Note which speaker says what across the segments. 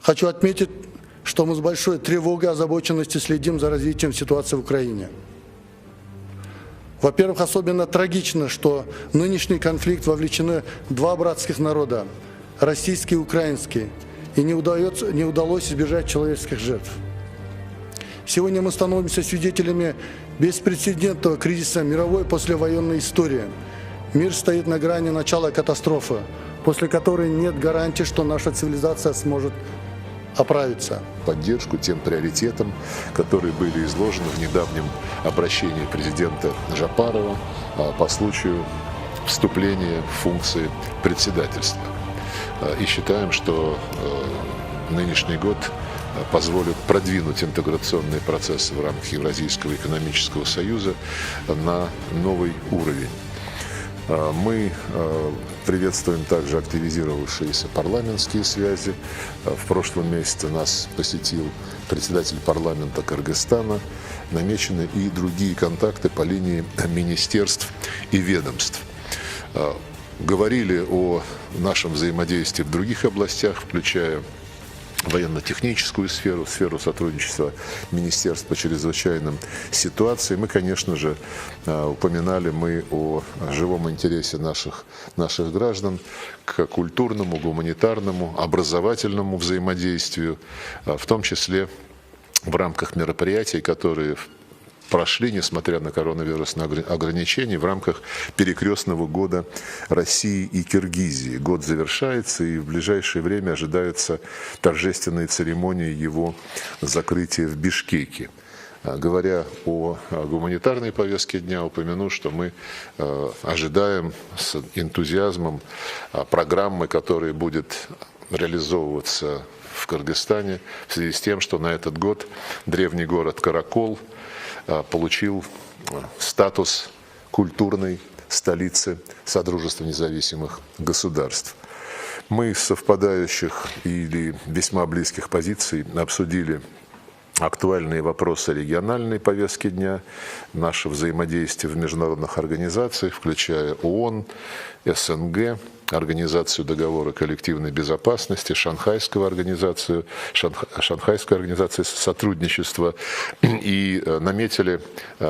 Speaker 1: Хочу отметить, что мы с большой тревогой и озабоченностью следим за развитием ситуации в Украине. Во-первых, особенно трагично, что в нынешний конфликт вовлечены два братских народа – российский и украинский, и не удалось избежать человеческих жертв. Сегодня мы становимся свидетелями беспрецедентного кризиса мировой послевоенной истории. Мир стоит на грани начала катастрофы, после которой нет гарантии, что наша цивилизация сможет оправиться.
Speaker 2: Поддержку тем приоритетам, которые были изложены в недавнем обращении президента Жапарова по случаю вступления в функции председательства. И считаем, что нынешний год позволит продвинуть интеграционные процессы в рамках Евразийского экономического союза на новый уровень. Мы приветствуем также активизировавшиеся парламентские связи. В прошлом месяце нас посетил председатель парламента Кыргызстана. Намечены и другие контакты по линии министерств и ведомств. Говорили о нашем взаимодействии в других областях, включая военно-техническую сферу, сферу сотрудничества министерств по чрезвычайным ситуациям. Мы, конечно же, упоминали о живом интересе наших граждан к культурному, гуманитарному, образовательному взаимодействию, в том числе в рамках мероприятий, которые прошли, несмотря на коронавирусные ограничения, в рамках перекрестного года России и Киргизии. Год завершается, и в ближайшее время ожидаются торжественные церемонии его закрытия в Бишкеке. Говоря о гуманитарной повестке дня, упомяну, что мы ожидаем с энтузиазмом программы, которая будет реализовываться в Кыргызстане в связи с тем, что на этот год древний город Каракол получил статус культурной столицы Содружества независимых государств. Мы с совпадающих или весьма близких позиций обсудили актуальные вопросы региональной повестки дня, наше взаимодействие в международных организациях, включая ООН, СНГ, Организацию договора коллективной безопасности, Шанхайскую организацию сотрудничества, и наметили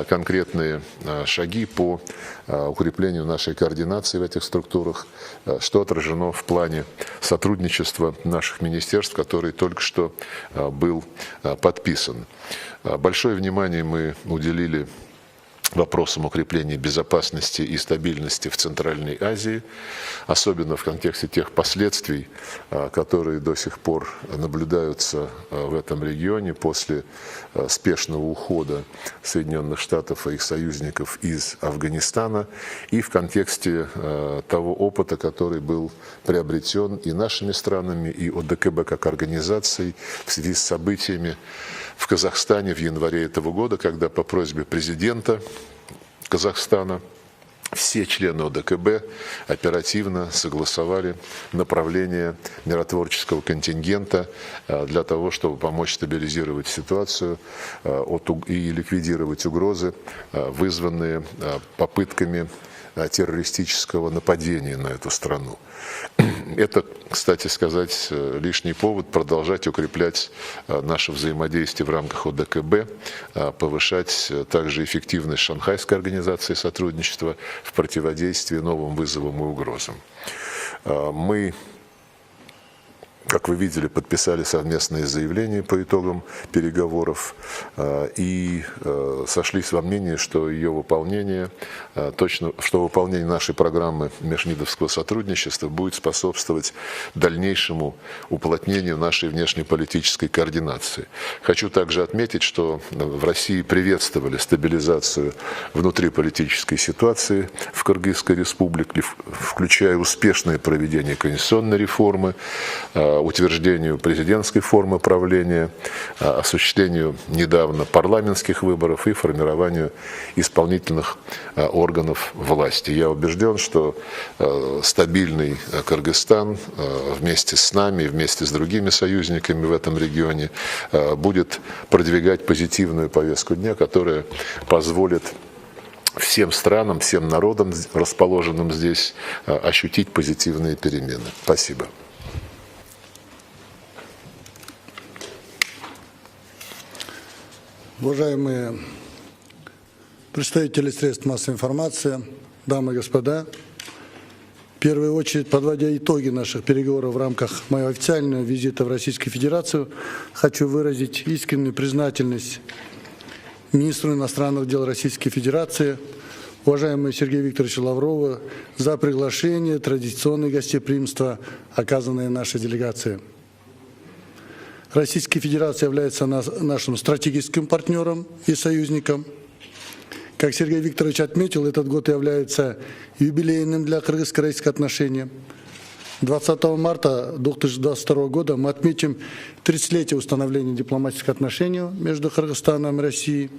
Speaker 2: конкретные шаги по укреплению нашей координации в этих структурах, что отражено в плане сотрудничества наших министерств, который только что был подписан. Большое внимание мы уделили вопросам укрепления безопасности и стабильности в Центральной Азии, особенно в контексте тех последствий, которые до сих пор наблюдаются в этом регионе после спешного ухода Соединенных Штатов и их союзников из Афганистана, и в контексте того опыта, который был приобретен и нашими странами, и ОДКБ как организацией в связи с событиями в Казахстане в январе этого года, когда по просьбе президента Казахстана все члены ОДКБ оперативно согласовали направление миротворческого контингента для того, чтобы помочь стабилизировать ситуацию и ликвидировать угрозы, вызванные попытками террористического нападения на эту страну. Это, кстати сказать, лишний повод продолжать укреплять наше взаимодействие в рамках ОДКБ, повышать также эффективность Шанхайской организации сотрудничества в противодействии новым вызовам и угрозам. Мы, как вы видели, подписали совместное заявление по итогам переговоров и сошлись во мнении, что ее выполнение, что выполнение нашей программы межвидовского сотрудничества будет способствовать дальнейшему уплотнению нашей внешнеполитической координации. Хочу также отметить, что в России приветствовали стабилизацию внутриполитической ситуации в Кыргызской республике, включая успешное проведение конституционной реформы, утверждению президентской формы правления, осуществлению недавно парламентских выборов и формированию исполнительных органов власти. Я убежден, что стабильный Кыргызстан вместе с нами, вместе с другими союзниками в этом регионе будет продвигать позитивную повестку дня, которая позволит всем странам, всем народам, расположенным здесь, ощутить позитивные перемены. Спасибо.
Speaker 1: Уважаемые представители средств массовой информации, дамы и господа, в первую очередь, подводя итоги наших переговоров в рамках моего официального визита в Российскую Федерацию, хочу выразить искреннюю признательность министру иностранных дел Российской Федерации, уважаемому Сергею Викторовичу Лаврову, за приглашение, традиционное гостеприимство, оказанное нашей делегации. Российская Федерация является нашим стратегическим партнером и союзником. Как Сергей Викторович отметил, этот год является юбилейным для кыргызско-российских отношений. 20 марта 2022 года мы отметим 30-летие установления дипломатических отношений между Кыргызстаном и Россией.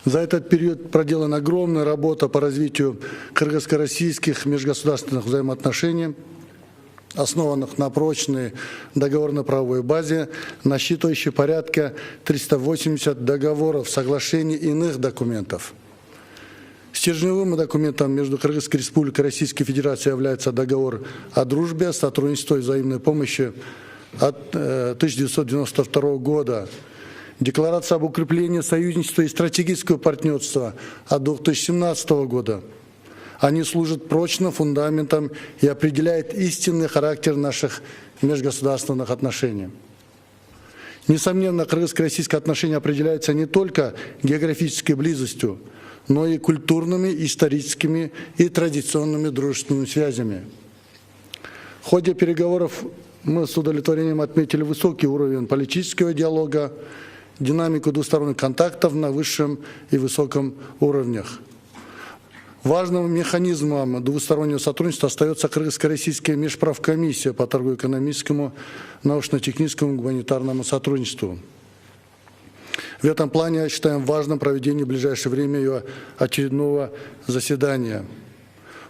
Speaker 1: За этот период проделана огромная работа по развитию кыргызско-российских межгосударственных взаимоотношений, основанных на прочной договорно-правовой базе, насчитывающей порядка 380 договоров, соглашений и иных документов. Стержневым документом между Кыргызской Республикой и Российской Федерацией является договор о дружбе, сотрудничестве и взаимной помощи от 1992 года, Декларация об укреплении союзничества и стратегического партнерства от 2017 года. Они служат прочным фундаментом и определяют истинный характер наших межгосударственных отношений. Несомненно, кыргызско-российские отношения определяются не только географической близостью, но и культурными, историческими и традиционными дружественными связями. В ходе переговоров мы с удовлетворением отметили высокий уровень политического диалога, динамику двусторонних контактов на высшем и высоком уровнях. Важным механизмом двустороннего сотрудничества остается Кыргызско-российская межправкомиссия по торгово-экономическому, научно-техническому и гуманитарному сотрудничеству. В этом плане считаем важным проведение в ближайшее время ее очередного заседания.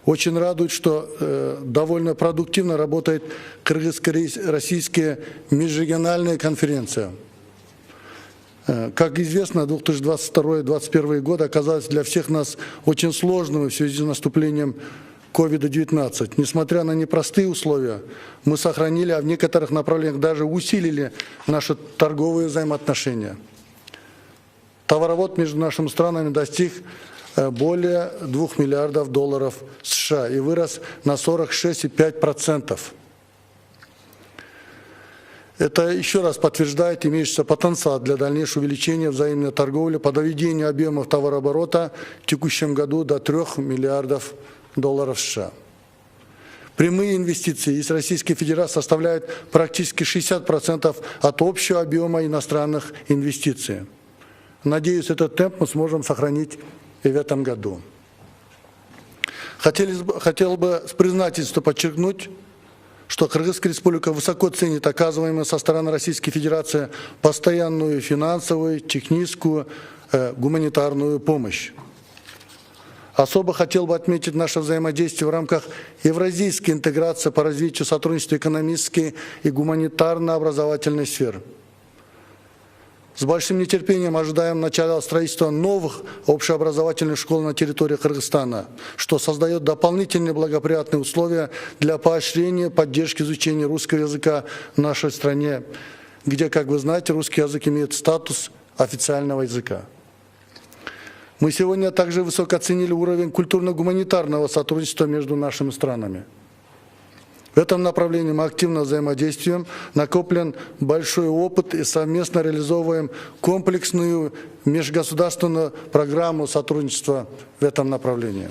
Speaker 1: Очень радует, что довольно продуктивно работает Кыргызско-российская межрегиональная конференция. Как известно, 2022-2021 годы оказались для всех нас очень сложными в связи с наступлением COVID-19. Несмотря на непростые условия, мы сохранили, а в некоторых направлениях даже усилили наши торговые взаимоотношения. Товарооборот между нашими странами достиг более $2 миллиардов США и вырос на 46,5%. Это еще раз подтверждает имеющийся потенциал для дальнейшего увеличения взаимной торговли по доведению объемов товарооборота в текущем году до $3 миллиардов США. Прямые инвестиции из Российской Федерации составляют практически 60% от общего объема иностранных инвестиций. Надеюсь, этот темп мы сможем сохранить и в этом году. Хотел бы с признательством подчеркнуть, что Кыргызская Республика высоко ценит оказываемую со стороны Российской Федерации постоянную финансовую, техническую, гуманитарную помощь. Особо хотел бы отметить наше взаимодействие в рамках евразийской интеграции по развитию сотрудничества экономической и гуманитарно-образовательной сфер. С большим нетерпением ожидаем начала строительства новых общеобразовательных школ на территории Кыргызстана, что создает дополнительные благоприятные условия для поощрения и поддержки изучения русского языка в нашей стране, где, как вы знаете, русский язык имеет статус официального языка. Мы сегодня также высоко оценили уровень культурно-гуманитарного сотрудничества между нашими странами. В этом направлении мы активно взаимодействуем, накоплен большой опыт и совместно реализовываем комплексную межгосударственную программу сотрудничества в этом направлении.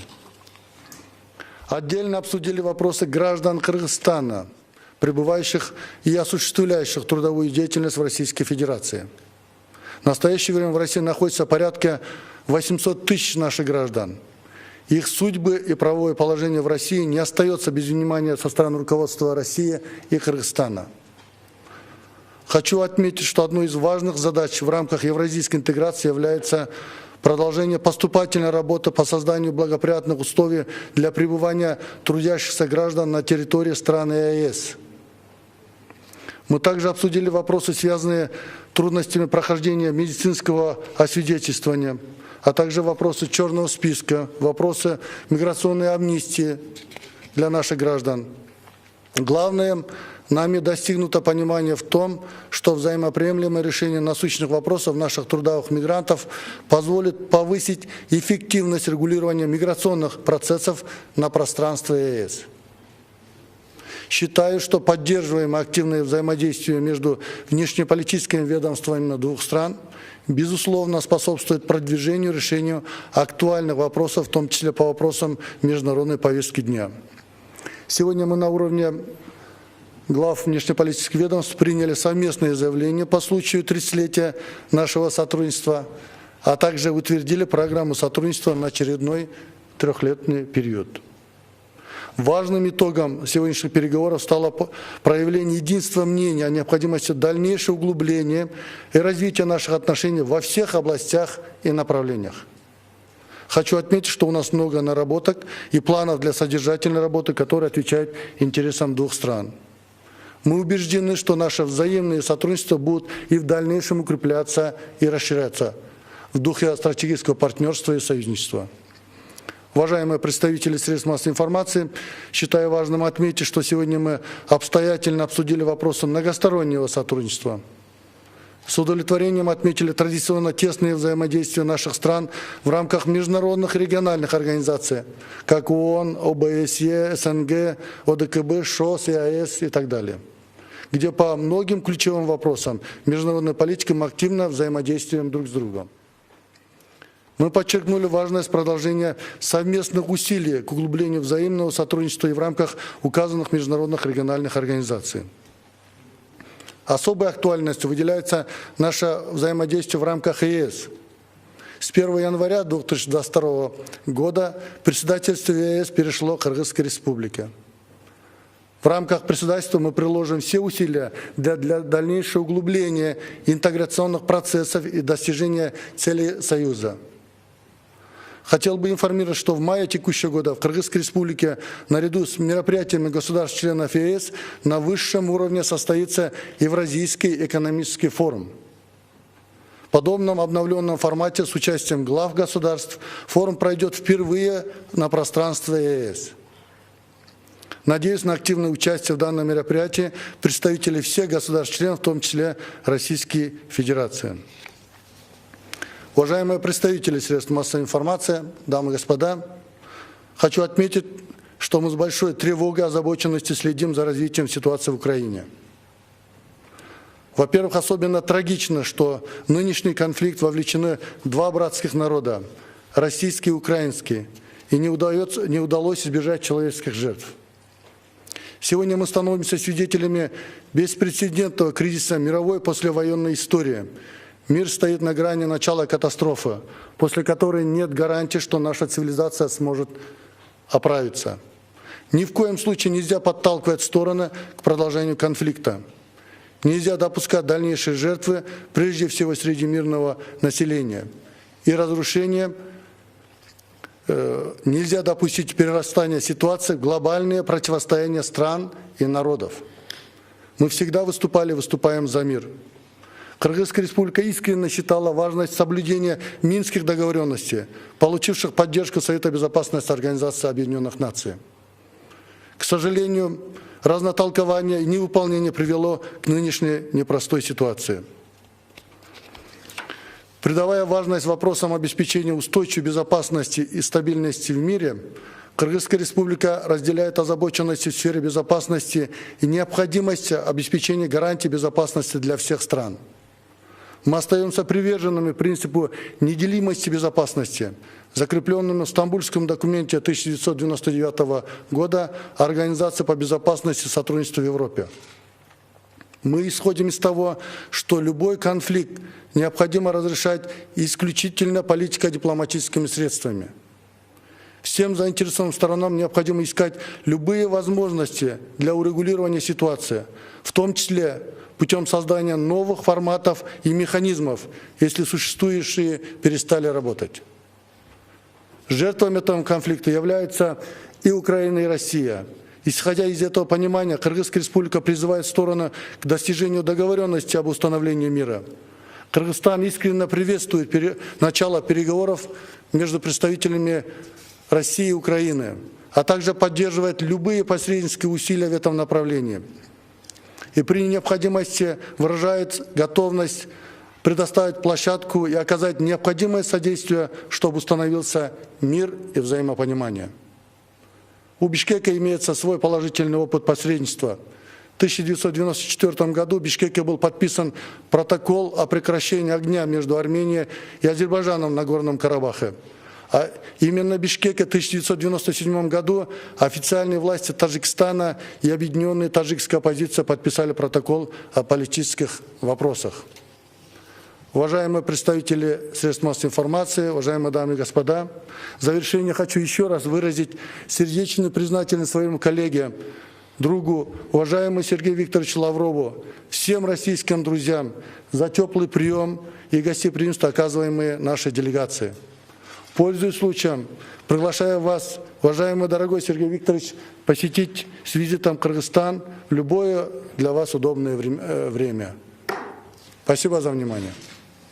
Speaker 1: Отдельно обсудили вопросы граждан Кыргызстана, пребывающих и осуществляющих трудовую деятельность в Российской Федерации. В настоящее время в России находится порядка 800 тысяч наших граждан. Их судьбы и правовое положение в России не остается без внимания со стороны руководства России и Кыргызстана. Хочу отметить, что одной из важных задач в рамках евразийской интеграции является продолжение поступательной работы по созданию благоприятных условий для пребывания трудящихся граждан на территории стран ЕАЭС. Мы также обсудили вопросы, связанные с трудностями прохождения медицинского освидетельствования, а также вопросы черного списка, вопросы миграционной амнистии для наших граждан. Главное, нами достигнуто понимание в том, что взаимоприемлемое решение насущных вопросов наших трудовых мигрантов позволит повысить эффективность регулирования миграционных процессов на пространстве ЕС. Считаю, что поддерживаемое активное взаимодействие между внешнеполитическими ведомствами двух стран безусловно способствует продвижению и решению актуальных вопросов, в том числе по вопросам международной повестки дня. Сегодня мы на уровне глав внешнеполитических ведомств приняли совместное заявление по случаю 30-летия нашего сотрудничества, а также утвердили программу сотрудничества на очередной трехлетний период. Важным итогом сегодняшних переговоров стало проявление единства мнения о необходимости дальнейшего углубления и развития наших отношений во всех областях и направлениях. Хочу отметить, что у нас много наработок и планов для содержательной работы, которые отвечают интересам двух стран. Мы убеждены, что наше взаимное сотрудничество будет и в дальнейшем укрепляться и расширяться в духе стратегического партнерства и союзничества. Уважаемые представители средств массовой информации, считаю важным отметить, что сегодня мы обстоятельно обсудили вопросы многостороннего сотрудничества. С удовлетворением отметили традиционно тесное взаимодействие наших стран в рамках международных и региональных организаций, как ООН, ОБСЕ, СНГ, ОДКБ, ШОС, ЕАЭС и так далее, где по многим ключевым вопросам международной политики мы активно взаимодействуем друг с другом. Мы подчеркнули важность продолжения совместных усилий к углублению взаимного сотрудничества и в рамках указанных международных региональных организаций. Особой актуальностью выделяется наше взаимодействие в рамках ЕС. С 1 января 2022 года председательство ЕС перешло к Кыргызской республике. В рамках председательства мы приложим все усилия для дальнейшего углубления интеграционных процессов и достижения целей Союза. Хотел бы информировать, что в мае текущего года в Кыргызской республике наряду с мероприятиями государств-членов ЕС на высшем уровне состоится Евразийский экономический форум. В подобном обновленном формате с участием глав государств форум пройдет впервые на пространстве ЕС. Надеюсь на активное участие в данном мероприятии представителей всех государств-членов, в том числе Российской Федерации. Уважаемые представители средств массовой информации, дамы и господа, хочу отметить, что мы с большой тревогой и озабоченностью следим за развитием ситуации в Украине. Во-первых, особенно трагично, что в нынешний конфликт вовлечены два братских народа – российский и украинский, и не удалось избежать человеческих жертв. Сегодня мы становимся свидетелями беспрецедентного кризиса мировой послевоенной истории. Мир стоит на грани начала катастрофы, после которой нет гарантии, что наша цивилизация сможет оправиться. Ни в коем случае нельзя подталкивать стороны к продолжению конфликта. Нельзя допускать дальнейшие жертвы, прежде всего среди мирного населения. И разрушение нельзя допустить перерастания ситуации в глобальное противостояние стран и народов. Мы всегда выступаем за мир. Кыргызская республика искренне считала важность соблюдения Минских договоренностей, получивших поддержку Совета Безопасности Организации Объединенных Наций. К сожалению, разнотолкование и невыполнение привело к нынешней непростой ситуации. Придавая важность вопросам обеспечения устойчивой безопасности и стабильности в мире, Кыргызская республика разделяет озабоченность в сфере безопасности и необходимость обеспечения гарантий безопасности для всех стран. Мы остаемся приверженными принципу неделимости безопасности, закрепленному в Стамбульском документе 1999 года Организации по безопасности и сотрудничеству в Европе. Мы исходим из того, что любой конфликт необходимо разрешать исключительно политико-дипломатическими средствами. Всем заинтересованным сторонам необходимо искать любые возможности для урегулирования ситуации, в том числе путем создания новых форматов и механизмов, если существующие перестали работать. Жертвами этого конфликта являются и Украина, и Россия. Исходя из этого понимания, Кыргызская республика призывает стороны к достижению договоренности об установлении мира. Кыргызстан искренне приветствует начало переговоров между представителями России и Украины, а также поддерживает любые посреднические усилия в этом направлении. и при необходимости выражает готовность предоставить площадку и оказать необходимое содействие, чтобы установился мир и взаимопонимание. У Бишкека имеется свой положительный опыт посредничества. В 1994 году в Бишкеке был подписан протокол о прекращении огня между Арменией и Азербайджаном на Горном Карабахе. А именно в Бишкеке в 1997 году официальные власти Таджикистана и объединенная таджикская оппозиция подписали протокол о политических вопросах. Уважаемые представители средств массовой информации, уважаемые дамы и господа, в завершение хочу еще раз выразить сердечную признательность своему коллеге, другу, уважаемому Сергею Викторовичу Лаврову, всем российским друзьям за теплый прием и гостеприимство, оказываемые нашей делегации. Пользуясь случаем, приглашаю вас, уважаемый дорогой Сергей Викторович, посетить с визитом Кыргызстан в любое для вас удобное время. Спасибо за внимание.